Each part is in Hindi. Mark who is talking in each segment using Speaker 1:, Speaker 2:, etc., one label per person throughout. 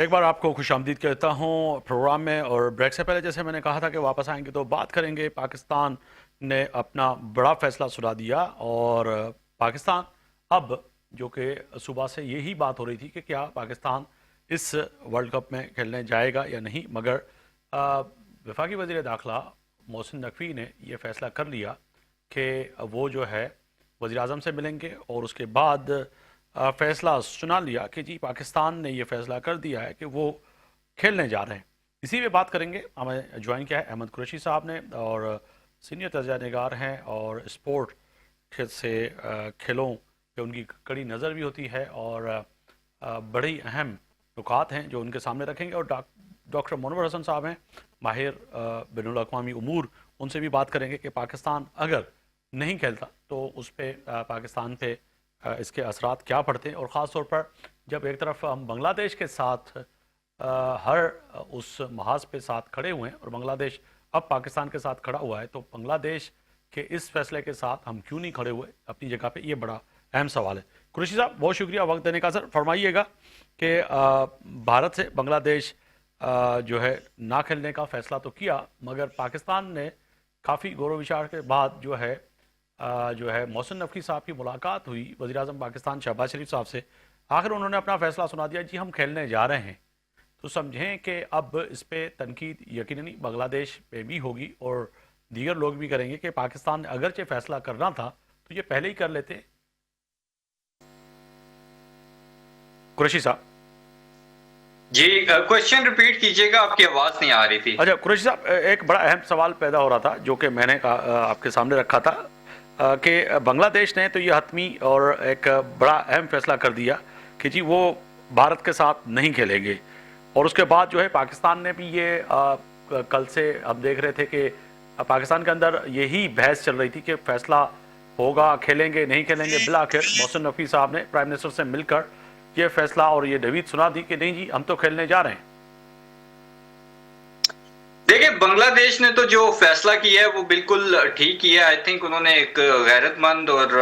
Speaker 1: एक बार आपको खुशामदीद कहता हूँ प्रोग्राम में। और ब्रेक से पहले जैसे मैंने कहा था कि वापस आएंगे तो बात करेंगे। पाकिस्तान ने अपना बड़ा फैसला सुना दिया और पाकिस्तान अब, जो कि सुबह से यही बात हो रही थी कि क्या पाकिस्तान इस वर्ल्ड कप में खेलने जाएगा या नहीं, मगर वफाकी वज़ीर दाखिला मोहसिन नकवी ने यह फैसला कर लिया कि वो जो है वज़ीर आज़म से मिलेंगे और उसके बाद फैसला सुना लिया कि जी पाकिस्तान ने यह फैसला कर दिया है कि वो खेलने जा रहे हैं। इसी पे बात करेंगे। हमें ज्वाइन किया है अहमद कुरैशी साहब ने, और सीनियर तजज़िया निगार हैं और स्पोर्ट से खेलों पे उनकी कड़ी नज़र भी होती है और बड़ी अहम नुकात हैं जो उनके सामने रखेंगे। और डॉक्टर मुनव्वर हसन साहब हैं, माहिर बैनुल अक़वामी उमूर, उनसे भी बात करेंगे कि पाकिस्तान अगर नहीं खेलता तो उस पर पाकिस्तान पे इसके असरात क्या पड़ते हैं। और ख़ास तौर पर जब एक तरफ हम बांग्लादेश के साथ हर उस महाज पे साथ खड़े हुए हैं और बांग्लादेश अब पाकिस्तान के साथ खड़ा हुआ है, तो बांग्लादेश के इस फैसले के साथ हम क्यों नहीं खड़े हुए अपनी जगह पे, ये बड़ा अहम सवाल है। कुरैशी साहब, बहुत शुक्रिया वक्त देने का। सर फरमाइएगा कि भारत से बांग्लादेश जो है ना खेलने का फैसला तो किया, मगर पाकिस्तान ने काफ़ी गौर विचार के बाद जो है मोहसिन नकवी साहब की मुलाकात हुई वज़ीर आज़म पाकिस्तान शहबाज शरीफ साहब से। आखिर उन्होंने अपना फैसला सुना दिया, जी हम खेलने जा रहे हैं। तो समझें कि अब इस पर तनकीद यकीनन बांग्लादेश पे भी होगी और दीगर लोग भी करेंगे कि पाकिस्तान ने अगरचे फैसला करना था तो ये पहले ही कर लेते। कुरैशी साहब
Speaker 2: जी, क्वेश्चन रिपीट कीजिएगा, आपकी आवाज़ नहीं आ रही थी।
Speaker 1: अच्छा कुरैशी साहब, एक बड़ा अहम सवाल पैदा हो रहा था जो कि मैंने आपके सामने रखा था कि बांग्लादेश ने तो ये हतमी और एक बड़ा अहम फैसला कर दिया कि जी वो भारत के साथ नहीं खेलेंगे। और उसके बाद जो है पाकिस्तान ने भी ये कल से हम देख रहे थे कि पाकिस्तान के अंदर यही बहस चल रही थी कि फैसला होगा खेलेंगे नहीं खेलेंगे। बिलाखिर मोहसिन नकवी साहब ने प्राइम मिनिस्टर से मिलकर ये फैसला और ये दवीत सुना दी कि नहीं जी हम तो खेलने जा रहे हैं।
Speaker 2: देखिए, बांग्लादेश ने तो जो फैसला किया है वो बिल्कुल ठीक किया है। आई थिंक उन्होंने एक गैरतमंद और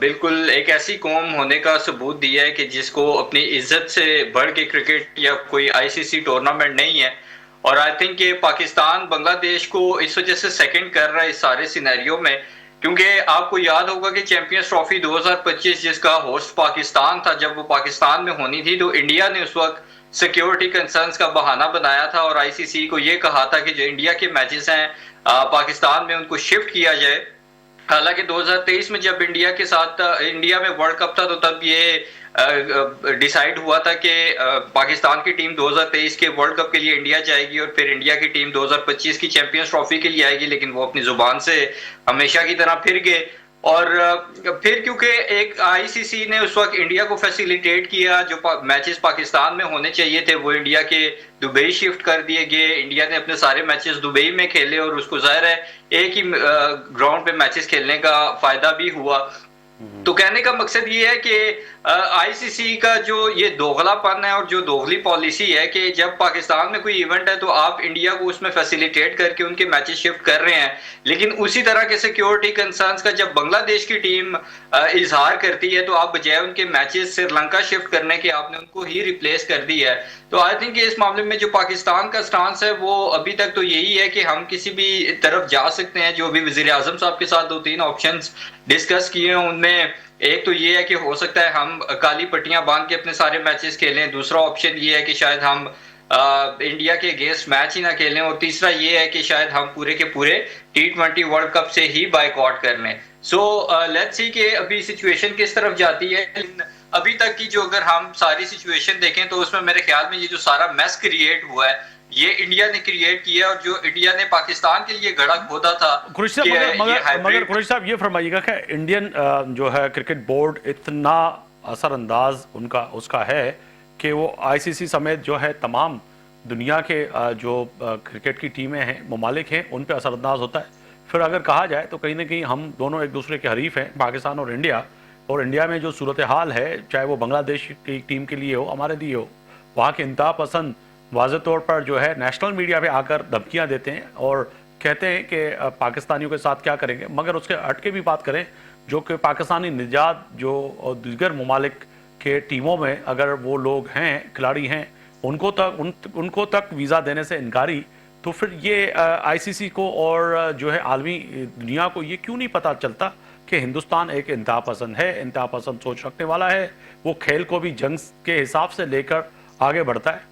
Speaker 2: बिल्कुल एक ऐसी कौम होने का सबूत दिया है कि जिसको अपनी इज्जत से बढ़ के क्रिकेट या कोई आईसीसी टूर्नामेंट नहीं है। और आई थिंक ये पाकिस्तान बांग्लादेश को इस वजह से सेकंड कर रहा है इस सारे सिनेरियो में, क्योंकि आपको याद होगा कि चैंपियंस ट्रॉफी 2025 जिसका होस्ट पाकिस्तान था, जब वो पाकिस्तान में होनी थी तो इंडिया ने उस वक्त सिक्योरिटी कंसर्न्स का बहाना बनाया था और आईसीसी को ये कहा था कि जो इंडिया के मैचेस हैं पाकिस्तान में उनको शिफ्ट किया जाए। हालांकि 2023 में जब इंडिया के साथ इंडिया में वर्ल्ड कप था तो तब ये डिसाइड हुआ था कि पाकिस्तान की टीम 2023 के वर्ल्ड कप के लिए इंडिया जाएगी और फिर इंडिया की टीम 2025 की चैंपियंस ट्रॉफी के लिए आएगी, लेकिन वो अपनी जुबान से हमेशा की तरह फिर गए। और फिर क्योंकि एक आईसीसी ने उस वक्त इंडिया को फैसिलिटेट किया, जो मैचेस पाकिस्तान में होने चाहिए थे वो इंडिया के दुबई शिफ्ट कर दिए गए। इंडिया ने अपने सारे मैचेस दुबई में खेले और उसको जाहिर है एक ही ग्राउंड पे मैचेस खेलने का फायदा भी हुआ। तो कहने का मकसद ये है कि आईसीसी का जो ये दोगलापन है और जो दोगली पॉलिसी है कि जब पाकिस्तान में कोई इवेंट है तो आप इंडिया को उसमें फैसिलिटेट करके उनके मैचेस शिफ्ट कर रहे हैं, लेकिन उसी तरह के सिक्योरिटी कंसर्न्स का जब बांग्लादेश की टीम इजहार करती है तो आप बजाय उनके मैचेस श्रीलंका शिफ्ट करने के आपने उनको ही रिप्लेस कर दिया है। तो आई थिंक इस मामले में जो पाकिस्तान का स्टांस है वो अभी तक तो यही है कि हम किसी भी तरफ जा सकते हैं। जो भी वजीर आजम साहब के साथ 2-3 ऑप्शंस डिस्कस किए हैं उनमें एक तो ये है कि हो सकता है हम काली पट्टियां बांध के अपने सारे मैचेस खेलें, दूसरा ऑप्शन ये है कि शायद हम इंडिया के अगेंस्ट मैच ही ना खेलें, और तीसरा ये है कि शायद हम पूरे के पूरे T20 वर्ल्ड कप से ही बाइकआउट कर लें। सो लेट्स सी कि अभी सिचुएशन किस तरफ जाती है। अभी तक की जो अगर हम सारी सिचुएशन देखें तो उसमें मेरे ख्याल में ये जो सारा मैस क्रिएट हुआ है ये इंडिया ने क्रिएट किया, और जो इंडिया ने पाकिस्तान के लिए घड़ा खोदा था।
Speaker 1: कुरैशी साहब, मगर कुरैशी साहब ये फरमाइएगा कि इंडियन जो है क्रिकेट बोर्ड इतना असरअंदाज उसका है कि वो आईसीसी समेत जो है तमाम दुनिया के जो क्रिकेट की टीमें हैं, ममालिक हैं, उन पर असरअंदाज होता है। फिर अगर कहा जाए तो कहीं ना कहीं हम दोनों एक दूसरे के हरीफ हैं, पाकिस्तान और इंडिया में जो सूरत हाल है, चाहे वो बांग्लादेश की टीम के लिए हो, हमारे लिए हो, वहाँ के इंतहा पसंद वाज़े तौर पर जो है नेशनल मीडिया पे आकर धमकियाँ देते हैं और कहते हैं कि पाकिस्तानियों के साथ क्या करेंगे। मगर उसके हट के भी बात करें जो कि पाकिस्तानी निजात जो दीगर ममालिक के टीमों में अगर वो लोग हैं, खिलाड़ी हैं, उनको तक वीज़ा देने से इनकारी, तो फिर ये आईसीसी को और जो है आलमी दुनिया को ये क्यों नहीं पता चलता कि हिंदुस्तान एक इंतहा पसंद है, इंतहा पसंद सोच रखने वाला है, वो खेल को भी जंग के हिसाब से लेकर आगे बढ़ता है।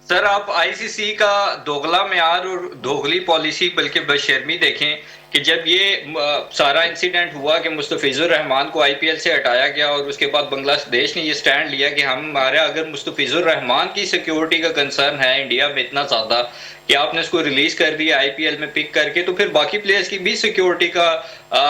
Speaker 2: सर, आप आईसीसी का दोगला म्यार और दोगली पॉलिसी बल्कि बशर्मी देखें कि जब ये सारा इंसिडेंट हुआ कि मुस्तफिजुर रहमान को आईपीएल से हटाया गया और उसके बाद बांग्लादेश ने ये स्टैंड लिया कि हमारा अगर मुस्तफिजुर रहमान की सिक्योरिटी का कंसर्न है इंडिया में इतना ज्यादा कि आपने उसको रिलीज कर दिया आईपीएल में पिक करके, तो फिर बाकी प्लेयर्स की भी सिक्योरिटी का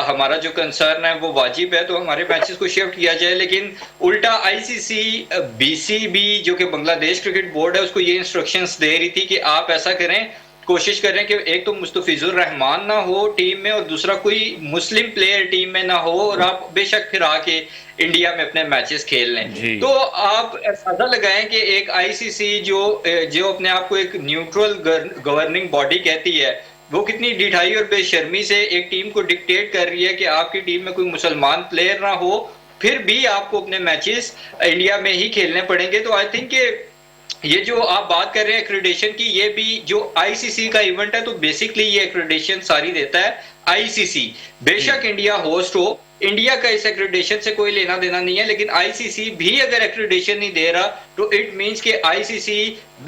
Speaker 2: हमारा जो कंसर्न है वो वाजिब है, तो हमारे मैचेस को शिफ्ट किया जाए। लेकिन उल्टा आईसीसी बीसीबी जो कि बांग्लादेश क्रिकेट बोर्ड है उसको ये इंस्ट्रक्शंस दे रही थी कि आप ऐसा करें, कोशिश कर रहे हैं कि एक तो मुस्तफिजुर रहमान ना हो टीम में और दूसरा कोई मुस्लिम प्लेयर टीम में ना हो, और आप बेशक फिर आके इंडिया में अपने मैचेस खेल लें। तो आप अंदाजा लगाएं कि एक आईसीसी जो जो अपने आप को एक न्यूट्रल गवर्निंग बॉडी कहती है, वो कितनी ढिठाई और बेशर्मी से एक टीम को डिक्टेट कर रही है कि आपकी टीम में कोई मुसलमान प्लेयर ना हो, फिर भी आपको अपने मैचेस इंडिया में ही खेलने पड़ेंगे। तो आई थिंक ये जो आप बात कर रहे हैं एक्रेडिटेशन की, ये भी जो आईसीसी का इवेंट है तो बेसिकली ये एक्रेडिटेशन सारी देता है आईसीसी। बेशक इंडिया होस्ट हो, इंडिया का इस एक्रेडिटेशन से कोई लेना देना नहीं है, लेकिन आईसीसी भी अगर एक्रेडिटेशन नहीं दे रहा तो इट मींस कि आईसीसी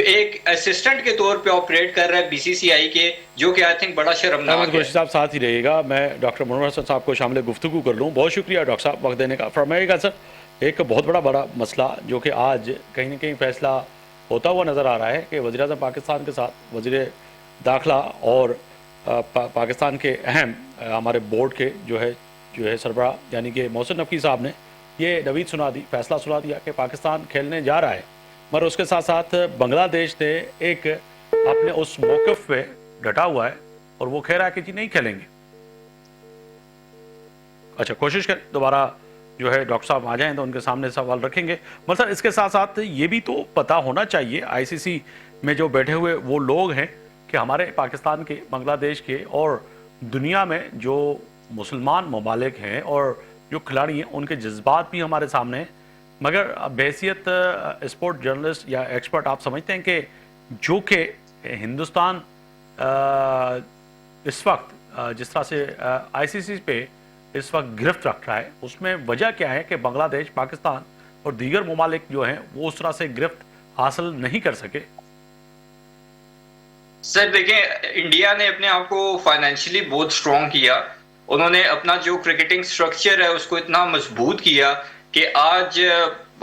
Speaker 2: एक असिस्टेंट के तौर पे ऑपरेट कर रहा है बीसीसीआई के, जो कि आई थिंक बड़ा शर्मनाक है।
Speaker 1: साहब साथ ही रहेगा, मैं डॉक्टर मनोहर हसन साहब को शामिल गुफ्तगू कर लूँ। बहुत शुक्रिया डॉक्टर साहब वक्त देने का। फरमाइएगा सर, एक बहुत बड़ा मसला जो कि आज कहीं ना कहीं फैसला होता हुआ नज़र आ रहा है कि वज़ीर-ए-आज़म पाकिस्तान के साथ वज़ीर दाखिला और पाकिस्तान के अहम हमारे बोर्ड के जो है सरबराह यानी कि मोहसिन नकवी साहब ने ये नवीद फैसला सुना दिया कि पाकिस्तान खेलने जा रहा है, मगर उसके साथ साथ बांग्लादेश ने एक अपने उस मौक़िफ़ पे डटा हुआ है और वो कह रहा है कि जी नहीं खेलेंगे। अच्छा, कोशिश करें दोबारा जो है डॉक्टर साहब आ जाएं तो उनके सामने सवाल रखेंगे। मतलब इसके साथ साथ ये भी तो पता होना चाहिए आईसीसी में जो बैठे हुए वो लोग हैं कि हमारे पाकिस्तान के, बांग्लादेश के और दुनिया में जो मुसलमान ममालिक हैं और जो खिलाड़ी हैं उनके जज्बात भी हमारे सामने हैं। मगर बहैसियत स्पोर्ट जर्नलिस्ट या एक्सपर्ट आप समझते हैं कि जो कि हिंदुस्तान इस वक्त जिस तरह से आईसीसी पे इस वक्त गिरफ्त रख रहा है, उसमें वजह क्या है कि बांग्लादेश, पाकिस्तान और दीगर ममालिक जो हैं वो उस तरह से गिरफ्त हासिल नहीं कर सके?
Speaker 2: सर देखें, इंडिया ने अपने आप को फाइनेंशियली बहुत स्ट्रॉन्ग किया। उन्होंने अपना जो क्रिकेटिंग स्ट्रक्चर है उसको इतना मजबूत किया कि आज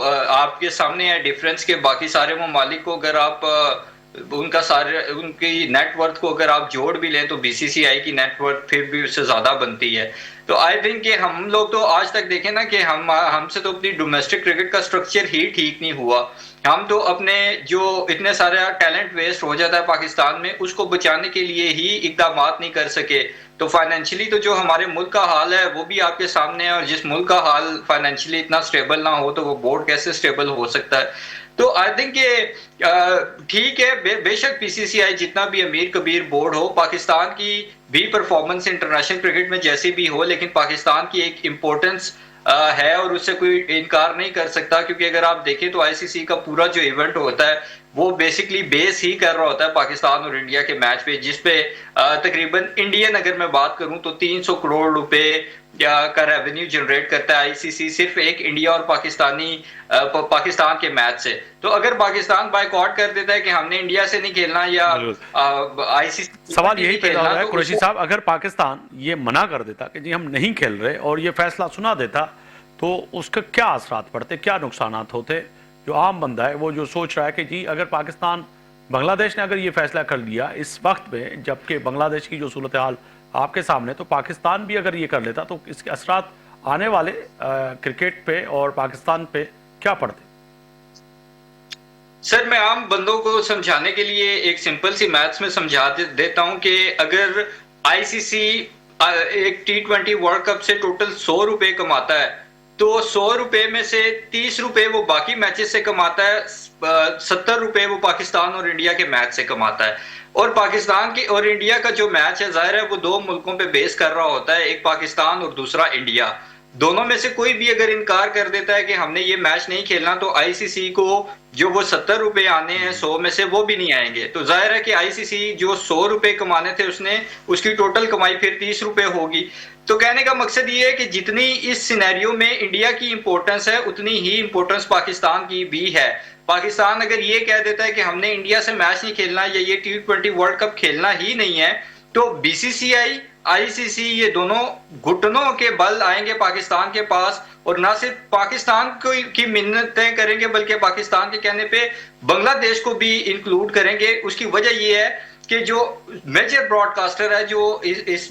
Speaker 2: आपके सामने है डिफरेंस के बाकी सारे ममालिक को अगर आप उनकी नेटवर्थ को अगर आप जोड़ भी लें तो बीसीसीआई की नेटवर्थ फिर भी उससे ज्यादा बनती है। तो आई थिंक कि हम लोग तो आज तक देखें ना कि हमसे तो अपनी डोमेस्टिक क्रिकेट का स्ट्रक्चर ही ठीक नहीं हुआ। हम तो अपने जो इतने सारे टैलेंट वेस्ट हो जाता है पाकिस्तान में, उसको बचाने के लिए ही इकदाम नहीं कर सके। तो फाइनेंशियली तो जो हमारे मुल्क का हाल है वो भी आपके सामने है, और जिस मुल्क का हाल फाइनेंशियली इतना स्टेबल ना हो तो वो बोर्ड कैसे स्टेबल हो सकता है। तो आई थिंक ठीक है, बेशक बीसीसीआई जितना भी अमीर कबीर बोर्ड हो, पाकिस्तान की भी परफॉर्मेंस इंटरनेशनल क्रिकेट में जैसी भी हो, लेकिन पाकिस्तान की एक इम्पोर्टेंस है और उससे कोई इनकार नहीं कर सकता। क्योंकि अगर आप देखें तो आईसीसी का पूरा जो इवेंट होता है वो बेसिकली बेस ही कर रहा होता है पाकिस्तान और इंडिया के मैच पे, जिसपे तकरीबन इंडियन अगर मैं बात करूं तो 300 करोड़ रुपए का रेवेन्यू जनरेट करता है आईसीसी सिर्फ एक इंडिया और पाकिस्तान के मैच से। तो अगर पाकिस्तान बायकॉट कर देता है कि हमने इंडिया से नहीं खेलना या आईसीसी,
Speaker 1: सवाल यही पैदा हो रहा है कुरैशी साहब, अगर पाकिस्तान ये मना कर देता कि जी हम नहीं खेल रहे और ये फैसला सुना देता तो उसका क्या असरात पड़ते, क्या नुकसानात होते? जो आम बंदा है वो जो सोच रहा है कि जी अगर पाकिस्तान, बांग्लादेश ने अगर ये फैसला कर लिया इस वक्त में, जबकि बांग्लादेश की जो सूरत हाल आपके सामने, तो पाकिस्तान भी अगर ये कर लेता तो इसके असरात आने वाले क्रिकेट पे और पाकिस्तान पे क्या पड़ते?
Speaker 2: सर, मैं आम बंदों को समझाने के लिए एक सिंपल सी मैथ्स में समझा देता हूं कि अगर आईसीसी एक T20 वर्ल्ड कप से टोटल 100 रुपए कमाता है तो 100 रुपए में से 30 रुपए वो बाकी मैचेस से कमाता है, 70 रुपए वो पाकिस्तान और इंडिया के मैच से कमाता है। और पाकिस्तान की और इंडिया का जो मैच है जाहिर है वो दो मुल्कों पे बेस कर रहा होता है, एक पाकिस्तान और दूसरा इंडिया। दोनों में से कोई भी अगर इनकार कर देता है कि हमने ये मैच नहीं खेलना, तो आईसीसी को जो वो 70 रुपए आने हैं 100 में से, वो भी नहीं आएंगे। तो जाहिर है कि आईसीसी जो 100 रुपए कमाने थे उसने, उसकी टोटल कमाई फिर 30 रुपए होगी। तो कहने का मकसद ये है कि जितनी इस सिनेरियो में इंडिया की इंपॉर्टेंस है, उतनी ही इंपॉर्टेंस पाकिस्तान की भी है। पाकिस्तान अगर ये कह देता है कि हमने इंडिया से मैच नहीं खेलना या ये T20 वर्ल्ड कप खेलना ही नहीं है, तो बीसीसीआई, आईसीसी ये दोनों घुटनों के बल आएंगे पाकिस्तान के पास, और ना सिर्फ पाकिस्तान को की मिन्नतें करेंगे, बल्कि पाकिस्तान के कहने पे बांग्लादेश को भी इंक्लूड करेंगे। उसकी वजह ये है कि जो मेजर ब्रॉडकास्टर है जो इस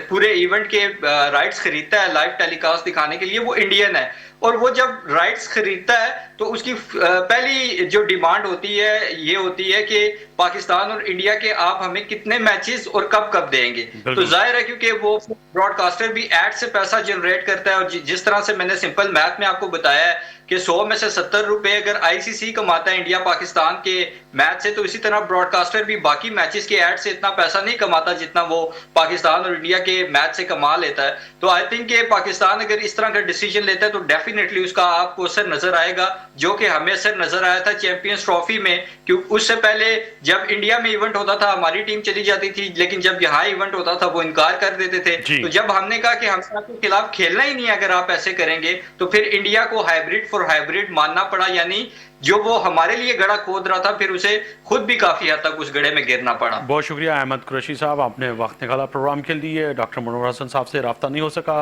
Speaker 2: पूरे इवेंट के राइट्स खरीदता है लाइव टेलीकास्ट दिखाने के लिए, वो इंडियन है। और वो जब राइट्स खरीदता है तो उसकी पहली जो डिमांड होती है ये होती है कि पाकिस्तान और इंडिया के आप हमें कितने मैचेस और कब कब देंगे। तो
Speaker 1: बिल्कुल।
Speaker 2: जाहिर है क्योंकि वो ब्रॉडकास्टर भी एड से पैसा जनरेट करता है, और जिस तरह से मैंने सिंपल मैथ में आपको बताया है कि 100 में से 70 रुपए अगर आईसीसी कमाता है इंडिया पाकिस्तान के मैच से, तो इसी तरह ब्रॉडकास्टर भी बाकी मैचेस के एड से इतना पैसा नहीं कमाता जितना वो पाकिस्तान और इंडिया के मैच से कमा लेता है। तो आई थिंक कि पाकिस्तान अगर इस तरह का डिसीजन लेता है तो डेफिनेटली उसका आपको असर नजर आएगा, जो कि हमें असर नजर आया था चैंपियंस ट्रॉफी में। क्योंकि उससे पहले जब इंडिया में इवेंट होता था हमारी टीम चली जाती थी, लेकिन जब यहाँ इवेंट होता था वो इनकार कर देते थे।
Speaker 1: जी।
Speaker 2: तो जब हमने कहा कि हमसे आपके खिलाफ खेलना ही नहीं है अगर आप ऐसे करेंगे, तो फिर इंडिया को हाइब्रिड फॉर हाइब्रिड मानना पड़ा, यानी जो वो हमारे लिए गड़ा खोद रहा था फिर उसे खुद भी काफी हद तक उस गड्ढे में गिरना पड़ा।
Speaker 1: बहुत शुक्रिया अहमद कुरैशी साहब, आपने वक्त निकाला प्रोग्राम के लिए। डॉक्टर मनोहर हसन साहब से रब्ता नहीं हो सका,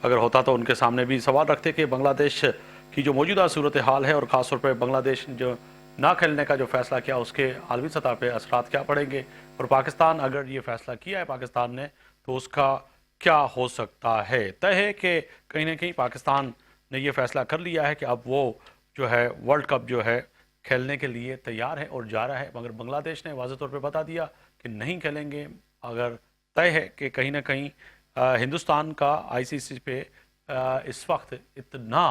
Speaker 1: अगर होता तो उनके सामने भी सवाल रखते कि बांग्लादेश की जो मौजूदा सूरत हाल है और ख़ास तौर पर बांग्लादेश जो ना खेलने का जो फैसला किया उसके आलमी सतह पे असरात क्या पड़ेंगे, और पाकिस्तान अगर ये फैसला किया है पाकिस्तान ने तो उसका क्या हो सकता है। तय है कि कहीं ना कहीं पाकिस्तान ने ये फैसला कर लिया है कि अब वो जो है वर्ल्ड कप जो है खेलने के लिए तैयार है और जा रहा है, मगर बांग्लादेश ने वाज़ेह तौर पे बता दिया कि नहीं खेलेंगे। अगर तय है कि कहीं ना कहीं हिंदुस्तान का आईसीसी पे इस वक्त इतना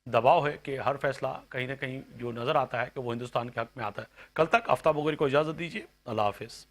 Speaker 1: दबाव है कि हर फैसला कहीं ना कहीं जो नज़र आता है कि वो हिंदुस्तान के हक में आता है। कल तक आफ्ताब बुगरी को इजाज़त दीजिए, अल्लाह हाफिज़।